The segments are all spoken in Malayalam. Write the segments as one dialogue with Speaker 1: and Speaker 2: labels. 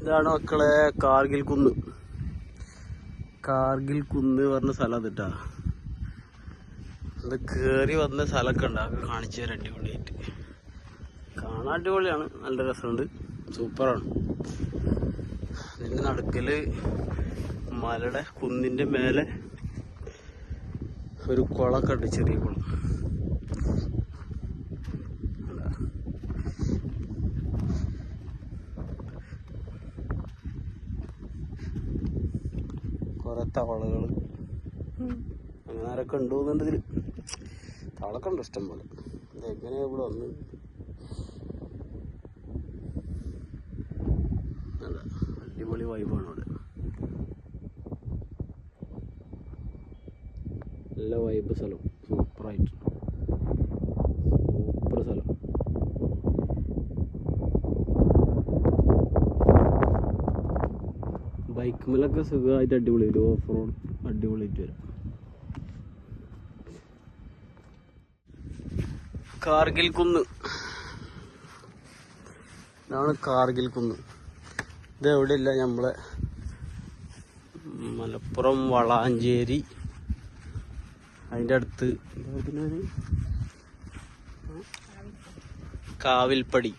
Speaker 1: ഇതാണ് മക്കളെ കാർഗിൽ കുന്ന്. കാർഗിൽ കുന്ന് പറഞ്ഞ സ്ഥലം അതിട്ടാ. അത് കേറി വന്ന സ്ഥലമൊക്കെ ഉണ്ട്. അതൊക്കെ കാണിച്ചു തരാം അടിപൊളിയായിട്ട്. കാണാൻ അടിപൊളിയാണ്, നല്ല രസമുണ്ട്, സൂപ്പറാണ്. ഇതിന്റെ നടുക്കല് മലയുടെ കുന്നിന്റെ മേലെ ഒരു കുളമൊക്കെ ഉണ്ട്, ചെറിയ കുളം. കുറെ തവളകൾ അങ്ങനെ ആരൊക്കെ ഉണ്ടോന്നുണ്ട് ഇതില്. തവളൊക്കെ ഉണ്ട് ഇഷ്ടം പോലെ. ഇതെങ്ങനെയാ ഇവിടെ വന്ന് അടിപൊളി വൈബാണ് ഇവിടെ. നല്ല വൈബ് സ്ഥലം, സൂപ്പറായിട്ട്, സൂപ്പർ സ്ഥലം. ബൈക്കുമേലൊക്കെ സുഖമായിട്ട് അടിപൊളി വരും, ഓഫ് റോഡ് അടിപൊളിയായിട്ട് വരും. കാർഗിൽ കുന്ന്, ഇതാണ് കാർഗിൽ കുന്ന്. ഇത് എവിടെയില്ല, നമ്മളെ മലപ്പുറം വളാഞ്ചേരി അതിൻ്റെ അടുത്ത് കാവിൽപ്പടി.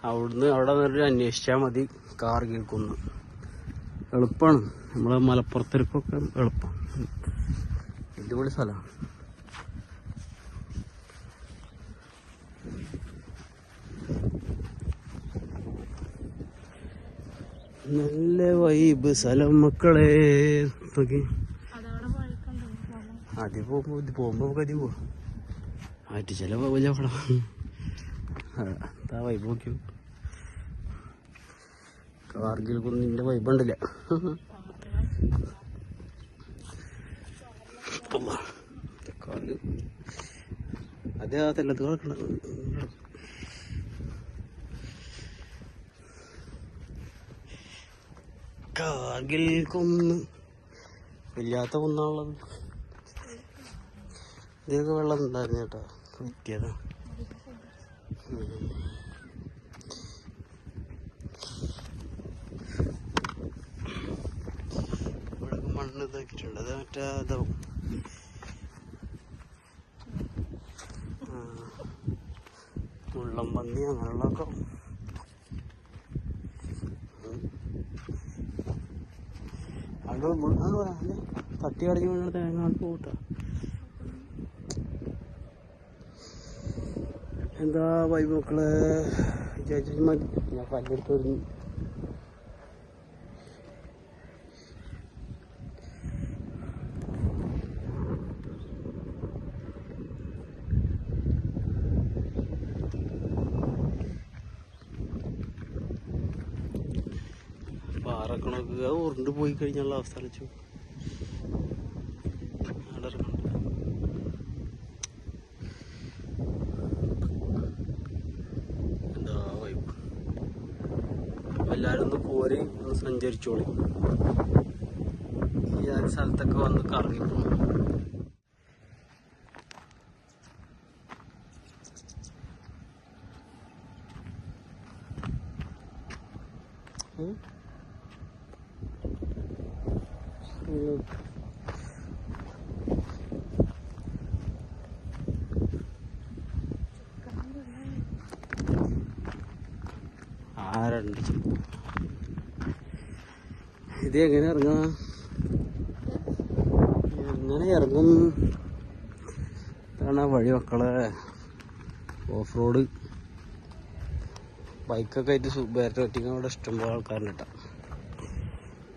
Speaker 1: അവിടെ നിന്നൊരു അന്വേഷിച്ചാൽ മതി കാർഗിൽ കുന്ന്. എളുപ്പമാണ്, നമ്മളെ മലപ്പുറത്തേക്കൊക്കെ എളുപ്പം. അടിപൊളി സ്ഥലമാണ്. നല്ല വൈബ് സ്ഥലം മക്കളെ. അതി പോകുമ്പോ അതി പോവാ ആറ്റ് ചില വലിയ വൈബ് നോക്കി. കാർഗിൽ കുന്നിന്റെ വൈബ് ഉണ്ടല്ല. അതേ ആ തെല്ലത്ത് കാർഗിൽ കുന്ന് വല്ലാത്ത കുന്നാണുള്ളത്. ഇതൊക്കെ വെള്ളം ഉണ്ടായിരുന്നു കേട്ടോ, പറ്റിയതാ. ഇവിടെ മണ്ണ് ഇതാക്കിയിട്ടുണ്ട്, അത് മറ്റേ ഇതാവും. മുള്ളം പന്നി അങ്ങനെയുള്ളതൊക്കെ തട്ടി കടഞ്ഞു വീണ തേങ്ങ പോട്ടാ. എന്താ വൈബ് മക്കളെ, വിചാരിച്ചു മതി. ഞാൻ പല്ലെടുത്ത് വരുന്നു. പാറക്കണക്ക് ഉരുണ്ട് പോയി കഴിഞ്ഞുള്ള അവസ്ഥ അലച്ചു. എന്താ വൈബ്. എല്ലാവരും ഒന്ന് പോരി, ഒന്ന് സഞ്ചരിച്ചോളി. ഈ സ്ഥലത്തൊക്കെ വന്ന് കറങ്ങിപ്പോ. ആരുണ്ട് ഇത്? എങ്ങനെ ഇറങ്ങാ? എങ്ങനെ ഇറങ്ങും? ഇതാണ് വഴി മക്കളെ. ഓഫ് റോഡ് ബൈക്കൊക്കെ ആയിട്ട് ബാറ്ററി ഒറ്റിക്കാൻ ഇവിടെ ഇഷ്ടംപോലെ ആൾക്കാരുണ്ട് കേട്ടോ.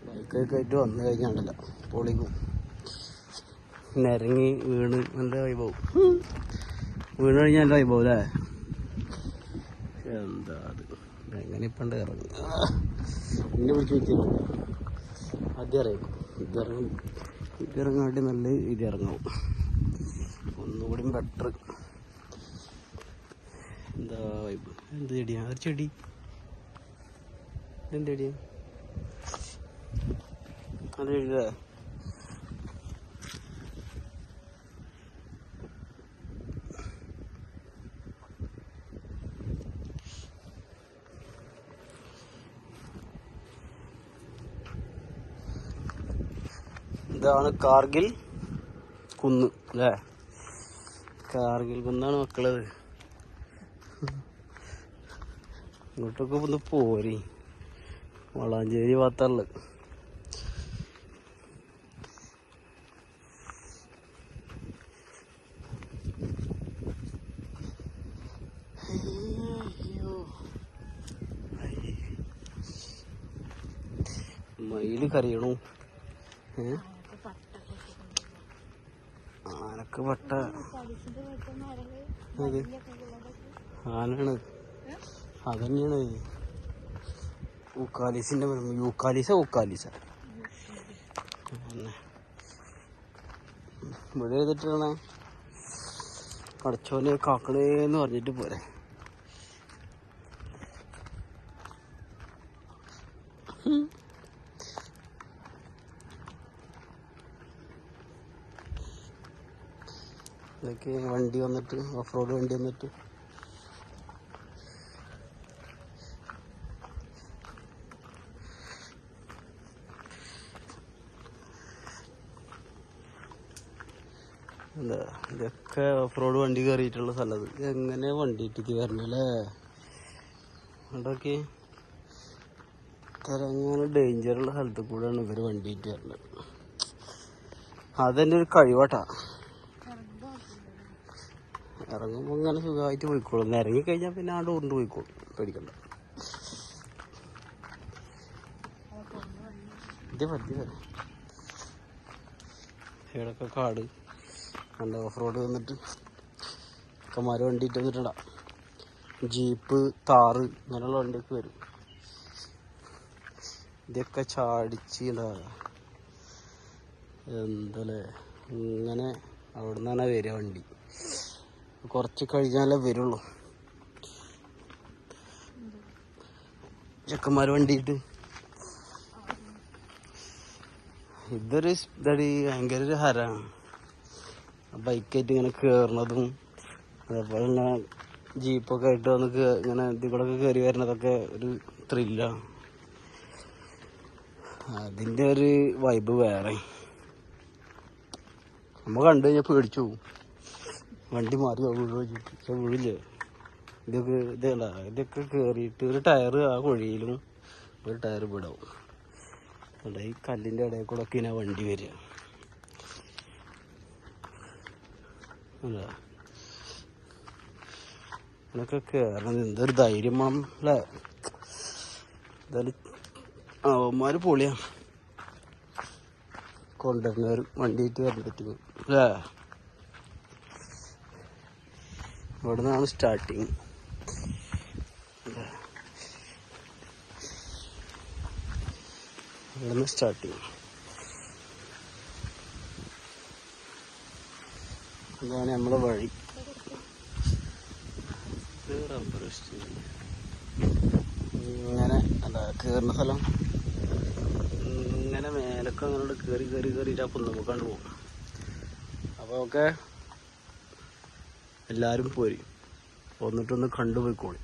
Speaker 1: ബൈക്കൊക്കെ ആയിട്ട് വന്നു കഴിഞ്ഞാണ്ടല്ലോ പൊളിക്കും. നിരങ്ങി വീണ് നല്ല വൈബാവും. വീണ് കഴിഞ്ഞാൽ നല്ല വൈബാവും അല്ലേ? എന്താ അത്, എങ്ങനെ ഇപ്പണ്ട് ഇറങ്ങും. എന്നെ പിടിച്ച് വെച്ചിട്ടുണ്ട്. ആദ്യം ഇറങ്ങും, ഇതിറങ്ങാണ്ടി നല്ല ഇത് ഇറങ്ങാവും. ഒന്നുകൂടി ബെറ്റർ. എന്താ വൈബ്. എന്ത് ചെടിയാ? ഒരു ചെടി. എന്ത് ചെടിയാ? അത് എഴുതാ. ഇതാണ് കാർഗിൽ കുന്ന് അല്ലേ? കാർഗിൽ കുന്നാണ് മക്കളത്. ഇങ്ങോട്ടൊക്കെ ഒന്ന് പോരി. വളാഞ്ചേരി ഭാഗത്തുള്ളത്. മയില് കരയണു. ആനക്ക് പട്ട ആനാണ്. അതന്നെയാണ് ഊക്കാലീസിന്റെ യൂക്കാലീസ ഇവിടെ ചെയ്തിട്ടാണ് പടച്ചോനെ കാക്കണേന്ന് പറഞ്ഞിട്ട് പോരെ. ഇതൊക്കെ വണ്ടി വന്നിട്ട് ഓഫ് റോഡ് വണ്ടി വന്നിട്ട് എന്താ ഇതൊക്കെ ഓഫ് റോഡ് വണ്ടി കയറിയിട്ടുള്ള സ്ഥലത്ത് എങ്ങനെ വണ്ടി ഇട്ടിട്ട് വരണല്ലേ? അതൊക്കെ അങ്ങനെ ഡേഞ്ചറുള്ള സ്ഥലത്ത് കൂടെയാണ് ഇവര് വണ്ടി ഇട്ട് വരണത്. അതെന്റെ ഒരു കഴിവാട്ടാ. ഇറങ്ങുമ്പോൾ ഇങ്ങനെ സുഖമായിട്ട് പോയിക്കോളും. ഇറങ്ങിക്കഴിഞ്ഞാൽ പിന്നെ ആണ്ട് കൊണ്ട് പോയിക്കോളും, പേടിക്കണ്ട. ഇത് പറ്റി ഇവിടൊക്കെ കാട് കണ്ട ഓഫ് റോഡ് വന്നിട്ട് അക്കന്മാര് വണ്ടി ഇട്ട് വന്നിട്ടുണ്ടാ. ജീപ്പ്, താറ് ഇങ്ങനെയുള്ള വണ്ടിയൊക്കെ വരും. ഇതൊക്കെ ചാടിച്ച് എന്തല്ലേ ഇങ്ങനെ അവിടെ നിന്നാണ് വരിക വണ്ടി. കുറച്ച് കഴിഞ്ഞാലേ വരുള്ളൂ. ചെക്കന്മാര് വണ്ടിയിട്ട് ഇതൊരു ഭയങ്കര ഒരു ഹരാണ്. ബൈക്കായിട്ട് ഇങ്ങനെ കയറണതും അതേപോലെ തന്നെ ജീപ്പൊക്കെ ആയിട്ട് വന്ന് ഇങ്ങനെ ഇതിൽ കൂടെ കയറി വരുന്നതൊക്കെ ഒരു ത്രില്ലാണ്. അതിൻ്റെ ഒരു വൈബ് വേറെ. നമ്മ കണ്ടു കഴിഞ്ഞാൽ പേടിച്ചു പോകും. വണ്ടി മാറി വീഴില്ലേ. ഇതൊക്കെ കയറിയിട്ട് ഒരു ടയറ് ആ കുഴിയിലും ഒരു ടയർ വിടാവും. അവിടെ ഈ കല്ലിൻ്റെ ഇടയിൽ കൂടെ ഒക്കെ ഇങ്ങനെ വണ്ടി വരിക. അല്ല ഇതിനൊക്കെ കയറണത് എന്തൊരു ധൈര്യം വേണം അല്ലേ? എന്തായാലും അവന്മാര് പൊളിയാ. കൊണ്ടുവരുന്നവർ വണ്ടിയിട്ട് വരാൻ പറ്റും അല്ലേ? ഇവിടെ നിന്നാണ് സ്റ്റാർട്ടിങ്. ഇവിടെ നിന്ന് സ്റ്റാർട്ടിങ്. ഇതാണ് നമ്മളെ വഴി. ഇങ്ങനെ അല്ല കയറുന്ന സ്ഥലം ഇങ്ങനെ മേലൊക്കെ അങ്ങോട്ട് കയറിയിട്ട് അപ്പം നമുക്കാണ്ട് പോകും. അപ്പോൾ ഒക്കെ എല്ലാവരും പോരും. വന്നിട്ടൊന്ന് കണ്ടുപോയിക്കോളി.